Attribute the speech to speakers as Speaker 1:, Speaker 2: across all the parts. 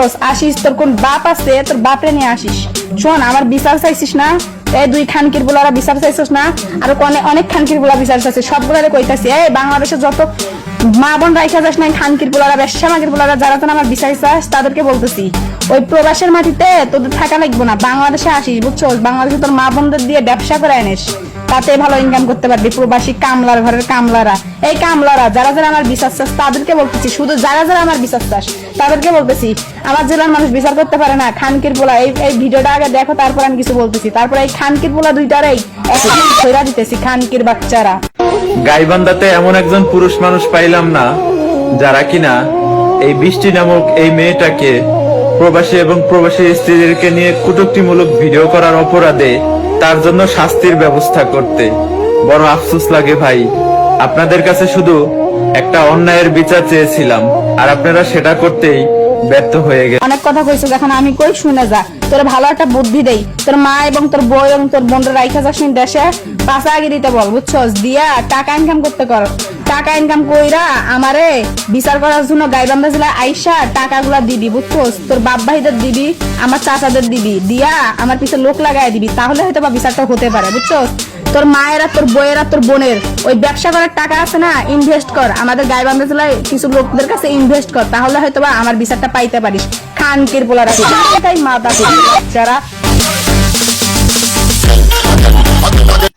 Speaker 1: বুঝছস? আসিস, তোর কোন বাপ আছে? তোর বাপরে নিয়ে আসিস। শোন, আমার বিচার চাইছিস না? এই দুই খানকির বলারা বিচার চাইছিস না? আর অনেক খানকির বলা বিচার চাইছে, সবগুলারে কইতাছি, এই বাংলাদেশে যত মা বোন রাইখা যাস না, খানকির বলারা, বেশ্যা মাগির বলারা, যারা তো আমার বিচার চাস, তাদেরকে বলতেছি, ওই প্রবাসের মাটিতে তোদের থাকা লাগবো না, বাংলাদেশে আসিস, বুঝছস? বাংলাদেশে তোর মা বোনদের দিয়ে ব্যবসা করে আনিস, তাতে ভালো ইনকাম করতে পারবি। প্রবাসী কামলার ঘরের কামলারা, এই কামলারা যারা যারা আমার বিচার চাস, তাদেরকে বলতেছি, শুধু যারা যারা আমার বিচার চাস তাদেরকে বলতেছি, আমার জেলার মানুষ বিচার করতে পারে না। খানকির পোলা, এই ভিডিওটা আগে দেখো, তারপর আমি কিছু বলতেছি। তারপর এই খানকির পোলা দুইটারেই ধইরা দিতেছি, খানকির বাচ্চারা।
Speaker 2: গাইবান্ধাতে এমন একজন পুরুষ মানুষ পাইলাম না যারা কিনা এই বৃষ্টি নামক এই মেয়েটাকে প্রবাসী এবং প্রবাসী স্ত্রীদেরকে নিয়ে কটূক্তিমূলক ভিডিও করার অপরাধে তার জন্য শাস্তির ব্যবস্থা করতে। বড় আফসোস লাগে ভাই, আপনাদের কাছে শুধু একটা অন্যায়ের বিচার চেয়েছিলাম, আর আপনারা সেটা করতেই ব্যর্থ হয়ে গেছে।
Speaker 1: অনেক কথা কইছো, এখন আমি কই শুনে যা, তোর ভালো একটা বুদ্ধি দেই, তোর মা এবং তোর বউ এবং তোর বোনরা রাইখা যাস দেশে, পাশা আগে দিতে বল, বুঝছস? দিয়া টাকা ইনকাম করতে কর, টাকা ইনকাম কইরা আমারে বিচার করার জন্য গাইবান্ধা জেলায় আইসা টাকাগুলা দিবি, বুঝছস? তোর বাপ ভাইদের দিবি, আমার চাচাদের দিবি, দিয়া আমার পিছে লোক লাগাই দিবি, তাহলে হয়তো বা বিচারটা হতে পারে, বুঝছস? তোর মায়েরা, তোর বইয়েরা, তোর বোনের ওই ব্যবসা করার টাকা আছে না, ইনভেস্ট কর, আমাদের গাইবান্ধা জেলায় কিছু লোকদের কাছে ইনভেস্ট কর, তাহলে হয়তো বা আমার বিচারটা পাইতে পারিস। খানকির পোলারা, তাই মাথা যারা।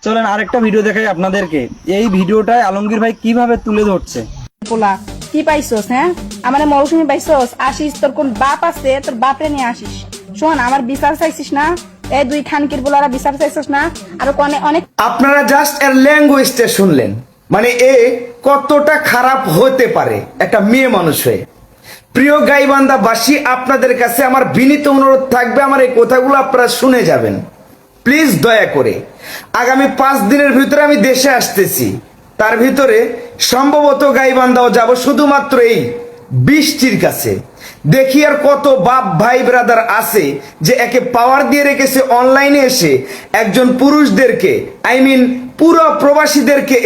Speaker 3: চলেন আরেকটা ভিডিও দেখাই আপনাদেরকে। এই ভিডিওটায় আলমগীর ভাই কিভাবে তুলে ধরছে।
Speaker 1: পোলা কি পাইছস? হ্যাঁ, আমার মৌসুমি পাইছস? আসিস, তোর কোন বাপ আছে? তোর বাপরে নিয়ে আসিস। শোন, আমার বিচার চাইছিস না? এই দুই খানকির পোলারা বিচার চাইছিস না? আর অনেক
Speaker 4: আপনারা জাস্ট এর ল্যাঙ্গুয়েজটা শুনলেন, মানে এ কতটা খারাপ হতে পারে একটা মেয়ে মানুষ হয়ে। প্রিয় গাইবান্ধাবাসী, আপনাদের কাছে আমার বিনীত অনুরোধ থাকবে, আমার এই কথাগুলো আপনারা শুনে যাবেন প্লিজ, দয়া করে। আগামী 5 দিনের ভিতরে আমি দেশে আসতেছি, তার ভিতরে সম্ভবত গাইবান্ধাও যাব, শুধুমাত্র এই বৃষ্টির কাছে। দেখি আর কত বাপ ভাই ব্রাদার আছে যে একে পাওয়ার দিয়ে রেখেছে অনলাইনে এসে একজন পুরুষদেরকে, আই মিন পুরো প্রবাসীদেরকে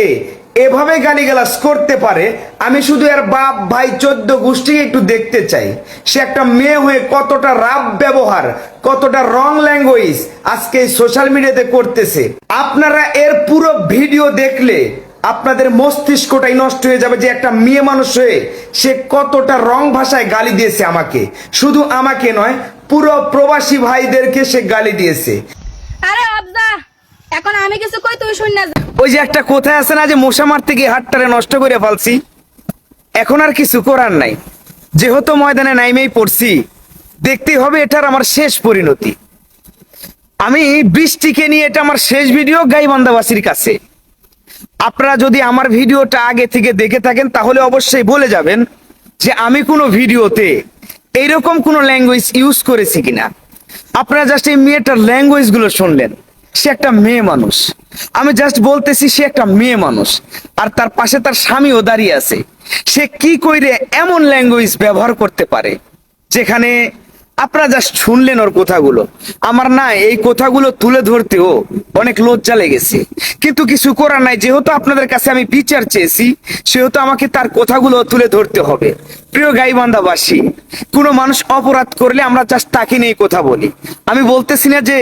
Speaker 4: এভাবে গালিগালাজ করতে পারে। আমি শুধু এর বাপ ভাই 14 গোষ্ঠীকে একটু দেখতে চাই, সে একটা মেয়ে হয়ে কতটা রাফ ব্যবহার, কতটা রং ল্যাঙ্গুয়েজ আজকে সোশ্যাল মিডিয়াতে করতেছে। আপনারা এর পুরো ভিডিও দেখলে আপনাদের মস্তিষ্কটাই নষ্ট হয়ে যাবে যে একটা মেয়ে মানুষ হয়ে সে কতটা রং ভাষায় গালি দিয়েছে আমাকে, শুধু আমাকে নয়, পুরো প্রবাসী ভাইদেরকে সে গালি দিয়েছে।
Speaker 1: আরে আবদা, এখন আমি কিছু কই তুই শুন না।
Speaker 4: ওই যে একটা কথা আছে না যে মশা মারতে গিয়ে হাতটারে নষ্ট করে ফেলছি, এখন আর কিছু করার নাই, যেহেতু ময়দানে নাইমেই পড়ছি, দেখতেই হবে এটার আমার শেষ পরিণতি। আমি বৃষ্টিকে নিয়ে এটা আমার শেষ ভিডিও গাইবান্ধাবাসীর কাছে। আপনারা যদি আমার ভিডিওটা আগে থেকে দেখে থাকেন তাহলে অবশ্যই বলে যাবেন যে আমি কোনো ভিডিওতে এইরকম কোনো ল্যাঙ্গুয়েজ ইউজ করেছি কিনা। আপনারা জাস্ট এই মেয়েটার ল্যাঙ্গুয়েজ গুলো শুনলেন, সে একটা মেয়ে মানুষ। আমি জাস্ট বলতেছি সে একটা মেয়ে মানুষ, আর তার পাশে তার স্বামীও দাঁড়িয়ে আছে। সে কি কইরে এমন ল্যাঙ্গুয়েজ ব্যবহার করতে পারে, যেখানে আপনারা জাস্ট শুনলেন ওর কথাগুলো। আমার না এই কথাগুলো তুলে ধরতেও অনেক লজ্জা লেগেছে, কিন্তু কিছু করার নাই, যেহেতু আপনাদের কাছে আমি বিচার চেয়েছি, সেহেতু আমাকে তার কথাগুলো তুলে ধরতে হবে। প্রিয় গাইবান্ধাবাসী, কোনো মানুষ অপরাধ করলে আমরা জাস্ট তাকে নিয়ে কথা বলি। আমি বলতেছি না যে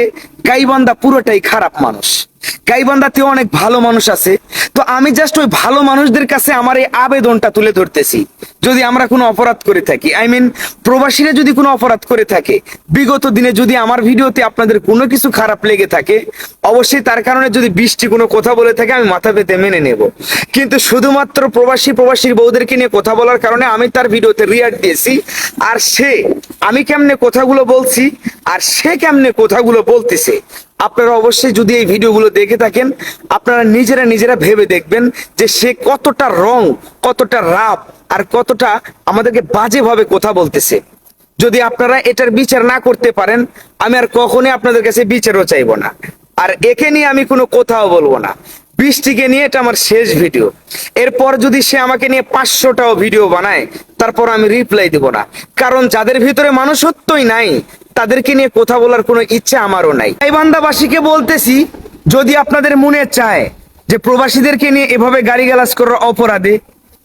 Speaker 4: গাইবান্ধা পুরোটাই খারাপ মানুষ, গাইবান্ধাতে অনেক ভালো মানুষ আছে। তো আমি জাস্ট ওই ভালো মানুষদের কাছে আমার এই আবেদনটা তুলে ধরতেছি। যদি আমরা কোনো অপরাধ করে থাকি, আই মিন প্রবাসীরা যদি কোনো অপরাধ করে থাকে, বিগত দিনে যদি আমার ভিডিওতে আপনাদের কোনো কিছু খারাপ লেগে থাকে, অবশ্যই তার কারণে যদি বৃষ্টি কোনো কথা বলে থাকে আমি মাথা পেতে মেনে নেব। কিন্তু শুধুমাত্র প্রবাসীর বউদেরকে নিয়ে কথা বলার কারণে আমি তার ভিডিওতে রিয়াক্ট দিয়েছি। আর আমি কেমনে কথাগুলো বলছি আর সে কেমনে কথাগুলো বলতেছে, আপনারা অবশ্যই যদি এই ভিডিওগুলো দেখে থাকেন, আপনারা নিজেরা ভেবে দেখবেন যে সে কতটা রং, কতটা রাপ, আর কতটা আমাদেরকে বাজেভাবে কথা বলতেছে। যদি আপনারা এটার বিচার না করতে পারেন, আমি আর কখনোই আপনাদের কাছে বিচারও চাইবো না, আর একে নিয়ে আমি কোনো কথাও বলবো না। বৃষ্টিকে নিয়ে এটা আমার শেষ ভিডিও। এরপর যদি সে আমাকে নিয়ে 500টাও ভিডিও বানায়, তারপর আমি রিপ্লাই দেব না, কারণ যাদের ভিতরে মানুষত্বই নাই তাদেরকে নিয়ে কথা বলার কোনো ইচ্ছা আমারও নাই। গাইবান্ধাবাসীকে বলতেছি, যদি আপনাদের মনে চায় যে প্রবাসীদেরকে নিয়ে এভাবে গালিগালাজ করার অপরাধে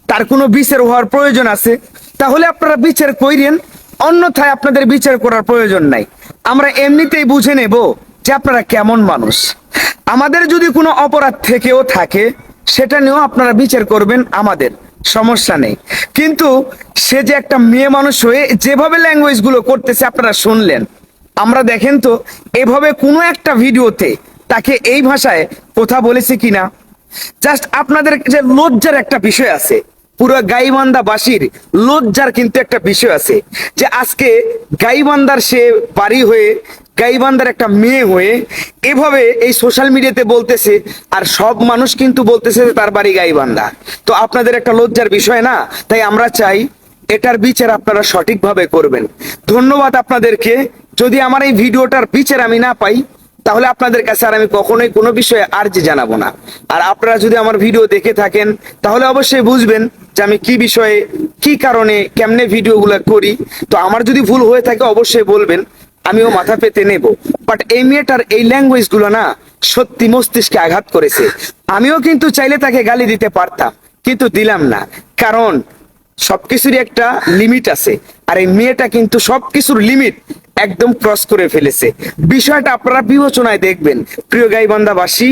Speaker 4: তার কোনো বিচার হওয়ার প্রয়োজন আছে, তাহলে আপনারা বিচার কইরেন। অন্যথায় আপনাদের বিচার করার প্রয়োজন নাই। আমরা এমনিতেই বুঝে নেব যে আপনারা কেমন মানুষ। আমাদের যদি কোনো অপরাধ থেকেও থাকে সেটা নিয়েও আপনারা বিচার করবেন, আমাদের সমস্যা নেই। কিন্তু সে যে একটা মেয়ে মানুষ হয়ে যেভাবে ল্যাঙ্গুয়েজ গুলো করতেছে আপনারা শুনলেন, আমরা দেখেন তো এভাবে কোনো একটা ভিডিওতে তাকে এই ভাষায় কথা বলেছে কিনা। জাস্ট আপনাদের যে লজ্জার একটা বিষয় আছে, পুরো গাইবান্ধাবাসীর লজ্জার কিন্তু একটা বিষয় আছে যে আজকে গাইবান্ধার সে বাড়ি হয়ে, গাইবান্ধার একটা মেয়ে হয়ে এভাবে এই সোশ্যাল মিডিয়াতে বলতেছে, আর সব মানুষ কিন্তু বলতেছে যে তার বাড়ি গাইবান্ধা। তো আপনাদের একটা লজ্জার বিষয় না? তাই আমরা চাই এটার বিচার আপনারা সঠিকভাবে করবেন। ধন্যবাদ আপনাদেরকে। যদি আমার এই ভিডিওটার বিচার আমি না পাই তাহলে আপনাদের কাছে আর আমি কখনোই কোনো বিষয়ে আর্জি জানাবো না। আর আপনারা যদি আমার ভিডিও দেখে থাকেন তাহলে অবশ্যই বুঝবেন যে আমি কি বিষয়ে, কি কারণে, কেমনে ভিডিওগুলো করি। তো আমার যদি ভুল হয়ে থাকে অবশ্যই বলবেন, আমিও মাথা পেতে নেব। বাট এই মেয়েটার এই ল্যাঙ্গুয়েজ গুলো না সত্যি মস্তিষ্কে আঘাত করেছে। আমিও কিন্তু চাইলে তাকে গালি দিতে পারতাম, কিন্তু দিলাম না, কারণ সবকিছুরই একটা লিমিট আছে। আর এই মেয়েটা কিন্তু সবকিছুর লিমিট একদম ক্রস করে ফেলেছে। বিষয়টা আপনারা বিবেচনায় দেখবেন। প্রিয় গাইবান্ধাবাসী,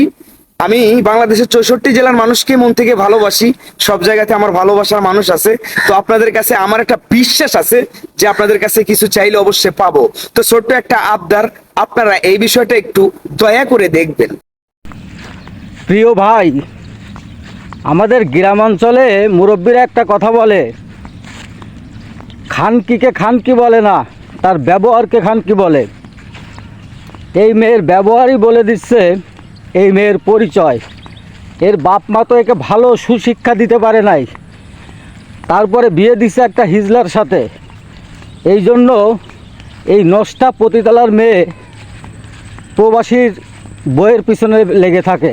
Speaker 4: আমি বাংলাদেশের 64 জেলার মানুষকে মন থেকে ভালোবাসি। সব জায়গাতে আমার ভালোবাসার মানুষ আছে। তো আপনাদের কাছে আমার একটা বিশ্বাস আছে যে আপনাদের কাছে কিছু চাইলে অবশ্যই পাবো। তো ছোট্ট একটা আবদার, আপনারা এই বিষয়টা একটু দয়া করে দেখবেন।
Speaker 5: প্রিয় ভাই, আমাদের গ্রামাঞ্চলে মুরব্বীরা একটা কথা বলে, খানকিকে খানকি বলে না, তার ব্যবহারকে খানকি বলে। এই মেয়ের ব্যবহারই বলে দিচ্ছে এই মেয়ের পরিচয়। এর বাপ মা তো একে ভালো সুশিক্ষা দিতে পারে নাই, তারপরে বিয়ে দিছে একটা হিজলার সাথে। এই জন্য এই নষ্টা পতিতালার মেয়ে প্রবাসীর বইয়ের পিছনে লেগে থাকে।